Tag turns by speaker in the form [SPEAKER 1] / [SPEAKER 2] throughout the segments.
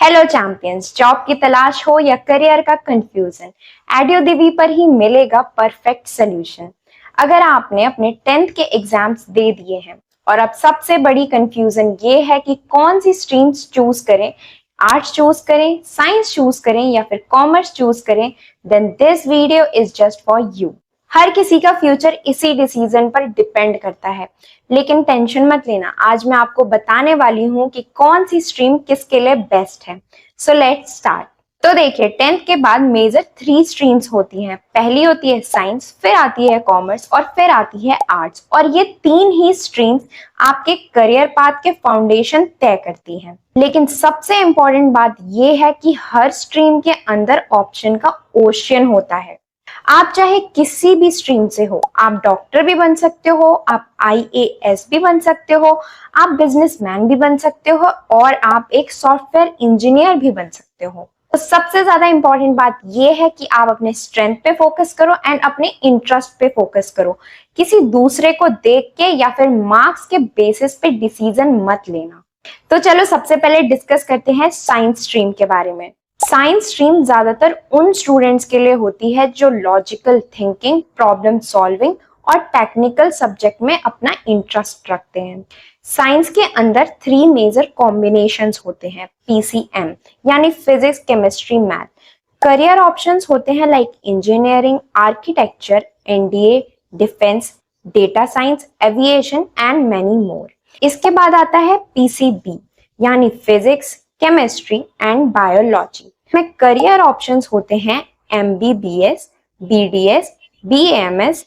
[SPEAKER 1] Hello champions, job की तलाश हो या करियर का कंफ्यूजन, एडियो दिवी पर ही मिलेगा परफेक्ट सोल्यूशन। अगर आपने अपने 10th के एग्जाम्स दे दिए हैं और अब सबसे बड़ी कंफ्यूजन ये है कि कौन सी स्ट्रीम्स चूज करें, आर्ट्स चूज करें, साइंस चूज करें या फिर कॉमर्स चूज करें, then this video is just for you. हर किसी का फ्यूचर इसी डिसीजन पर डिपेंड करता है, लेकिन टेंशन मत लेना, आज मैं आपको बताने वाली हूँ कि कौन सी स्ट्रीम किसके लिए बेस्ट है। So let's start. तो देखिए, 10th के बाद मेजर 3 स्ट्रीम्स होती हैं। पहली होती है साइंस, फिर आती है कॉमर्स और फिर आती है आर्ट्स। और ये तीन ही स्ट्रीम्स आपके करियर पाथ के फाउंडेशन तय करती हैं। लेकिन सबसे इंपॉर्टेंट बात यह है कि हर स्ट्रीम के अंदर ऑप्शन का ओशियन होता है। आप चाहे किसी भी स्ट्रीम से हो, आप डॉक्टर भी बन सकते हो, आप आईएएस भी बन सकते हो, आप बिजनेसमैन भी बन सकते हो और आप एक सॉफ्टवेयर इंजीनियर भी बन सकते हो। तो सबसे ज्यादा इंपॉर्टेंट बात यह है कि आप अपने स्ट्रेंथ पे फोकस करो एंड अपने इंटरेस्ट पे फोकस करो। किसी दूसरे को देख के या फिर मार्क्स के बेसिस पे डिसीजन मत लेना। तो चलो सबसे पहले डिस्कस करते हैं साइंस स्ट्रीम के बारे में। साइंस स्ट्रीम ज्यादातर उन स्टूडेंट्स के लिए होती है जो लॉजिकल थिंकिंग, प्रॉब्लम सॉल्विंग और टेक्निकल सब्जेक्ट में अपना इंटरेस्ट रखते हैं। साइंस के अंदर 3 मेजर कॉम्बिनेशंस होते हैं, पीसीएम यानी physics, chemistry, math. Career options होते हैं like engineering, architecture, NDA, defence, data science, aviation and many more. इसके बाद आता है पीसीबी यानी फिजिक्स, केमिस्ट्री एंड बायोलॉजी। में करियर ऑप्शंस होते हैं MBBS, BDS, BMS,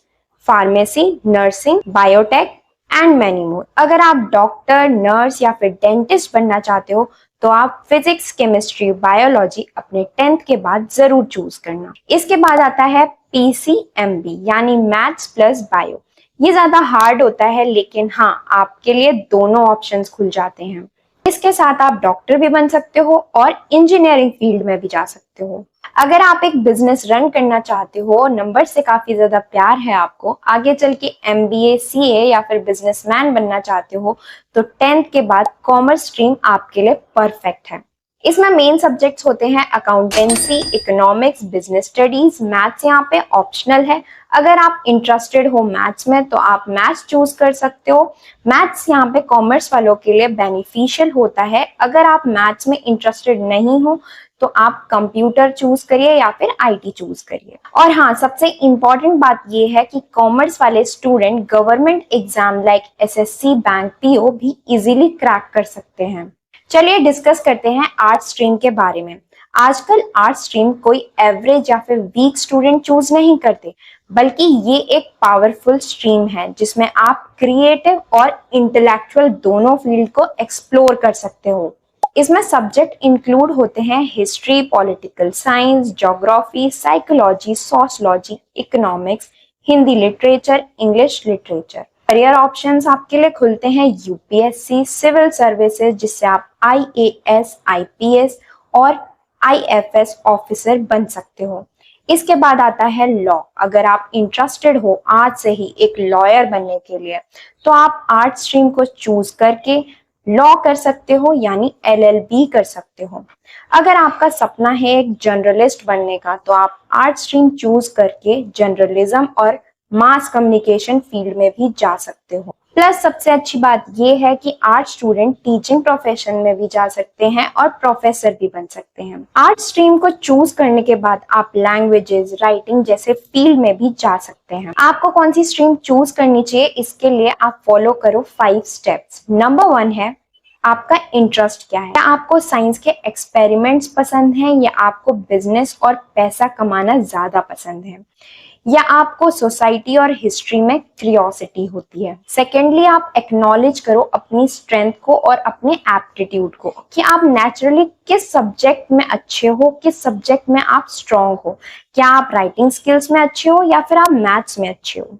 [SPEAKER 1] pharmacy, nursing, biotech and many more. अगर आप डॉक्टर, नर्स या फिर डेंटिस्ट बनना चाहते हो तो आप फिजिक्स, केमिस्ट्री, बायोलॉजी अपने 10th के बाद जरूर चूज करना। इसके बाद आता है पीसीएमबी यानी मैथ्स प्लस बायो। ये ज्यादा हार्ड होता है, लेकिन हाँ, आपके लिए दोनों ऑप्शंस खुल जाते हैं। इसके साथ आप डॉक्टर भी बन सकते हो और इंजीनियरिंग फील्ड में भी जा सकते हो। अगर आप एक बिजनेस रन करना चाहते हो और नंबर से काफी ज्यादा प्यार है आपको, आगे चल के एमबीए, सीए या फिर बिजनेसमैन बनना चाहते हो, तो 10th के बाद कॉमर्स स्ट्रीम आपके लिए परफेक्ट है। इसमें मेन सब्जेक्ट्स होते हैं accountancy, economics, business studies. Maths यहाँ पे ऑप्शनल है। अगर आप इंटरेस्टेड हो मैथ्स में तो आप मैथ्स चूज कर सकते हो। मैथ्स यहाँ पे कॉमर्स वालों के लिए बेनिफिशियल होता है। अगर आप मैथ्स में इंटरेस्टेड नहीं हो तो आप कंप्यूटर चूज करिए या फिर आईटी चूज करिए। और हाँ, सबसे इंपॉर्टेंट बात यह है कि कॉमर्स वाले student government exam like SSC, bank, PO भी इजीली क्रैक कर सकते हैं। चलिए डिस्कस करते हैं आर्ट्स स्ट्रीम के बारे में। आजकल आर्ट्स स्ट्रीम कोई एवरेज या फिर वीक स्टूडेंट चूज नहीं करते, बल्कि ये एक पावरफुल स्ट्रीम है जिसमें आप क्रिएटिव और इंटेलेक्चुअल दोनों फील्ड को एक्सप्लोर कर सकते हो। इसमें सब्जेक्ट इंक्लूड होते हैं history, political science, geography, psychology, sociology, economics, Hindi literature, English literature. Career options आपके लिए खुलते हैं यूपीएससी, सिविल सर्विसेज जिससे आप आईएएस, आईपीएस और आईएफएस ऑफिसर बन सकते हो। इसके बाद आता है लॉ। अगर आप इंटरेस्टेड हो आज से ही एक लॉयर बनने के लिए तो आप आर्ट स्ट्रीम को चूज करके लॉ कर सकते हो यानी एलएलबी कर सकते हो। अगर आपका सपना है एक जर्नलिस्ट बनने का तो आप आर्ट स्ट्रीम चूज करके जर्नलिज्म और मास कम्युनिकेशन फील्ड में भी जा सकते हो। प्लस सबसे अच्छी बात यह है कि आर्ट स्टूडेंट टीचिंग प्रोफेशन में भी जा सकते हैं और प्रोफेसर भी बन सकते हैं। आर्ट स्ट्रीम को चूज करने के बाद आप लैंग्वेजेस, राइटिंग जैसे फील्ड में भी जा सकते हैं। आपको कौन सी स्ट्रीम चूज करनी चाहिए, इसके लिए आप फॉलो करो 5 स्टेप्स। नंबर 1 है आपका इंटरेस्ट क्या है। क्या आपको साइंस के एक्सपेरिमेंट्स पसंद हैं या आपको बिजनेस और पैसा कमाना ज्यादा पसंद है, या आपको सोसाइटी और हिस्ट्री में क्यूरियोसिटी होती है। सेकेंडली, आप एक्नॉलेज करो अपनी स्ट्रेंथ को और अपने एप्टीट्यूड को कि आप नेचुरली किस सब्जेक्ट में अच्छे हो, किस सब्जेक्ट में आप स्ट्रांग हो। क्या आप राइटिंग स्किल्स में अच्छे हो या फिर आप मैथ्स में अच्छे हो।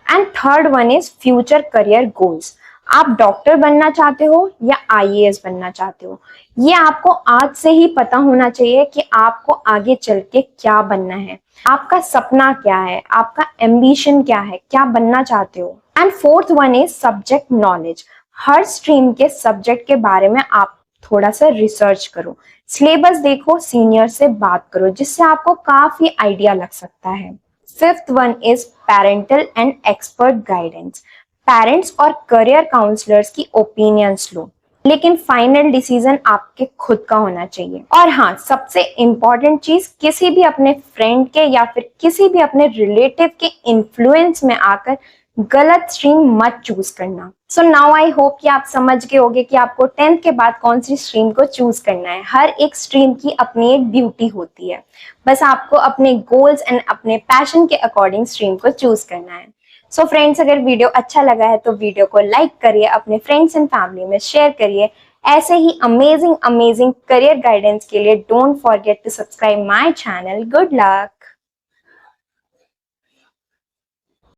[SPEAKER 1] And third one is future career goals. आप डॉक्टर बनना चाहते हो या आईएएस बनना चाहते हो, ये आपको आज से ही पता होना चाहिए कि आपको आगे चल के क्या बनना है। आपका सपना क्या है, आपका एम्बिशन क्या है, क्या बनना चाहते हो। And fourth one is subject knowledge. Her stream के सब्जेक्ट के बारे में आप थोड़ा सा रिसर्च करो, सिलेबस देखो, सीनियर से बात करो, जिससे आपको काफी आइडिया लग सकता है। Fifth one is parental and expert guidance. Parents और करियर काउंसलर्स की ओपिनियंस लो, लेकिन फाइनल डिसीजन आपके खुद का होना चाहिए। और हाँ, सबसे इंपॉर्टेंट चीज, किसी भी अपने फ्रेंड के या फिर किसी भी अपने रिलेटिव के इन्फ्लुएंस में आकर गलत स्ट्रीम मत चूज करना। सो नाउ आई होप कि आप समझ गए होंगे कि आपको 10th के बाद कौन सी स्ट्रीम को चूज करना है। हर एक स्ट्रीम की अपनी एक ब्यूटी होती है, बस आपको अपने गोल्स एंड अपने पैशन के अकॉर्डिंग स्ट्रीम को चूज करना है। सो फ्रेंड्स, अगर वीडियो अच्छा लगा है तो वीडियो को लाइक करिए, अपने फ्रेंड्स एंड फैमिली में शेयर करिए। ऐसे ही अमेजिंग अमेजिंग करियर गाइडेंस के लिए don't forget to subscribe my channel. Good luck.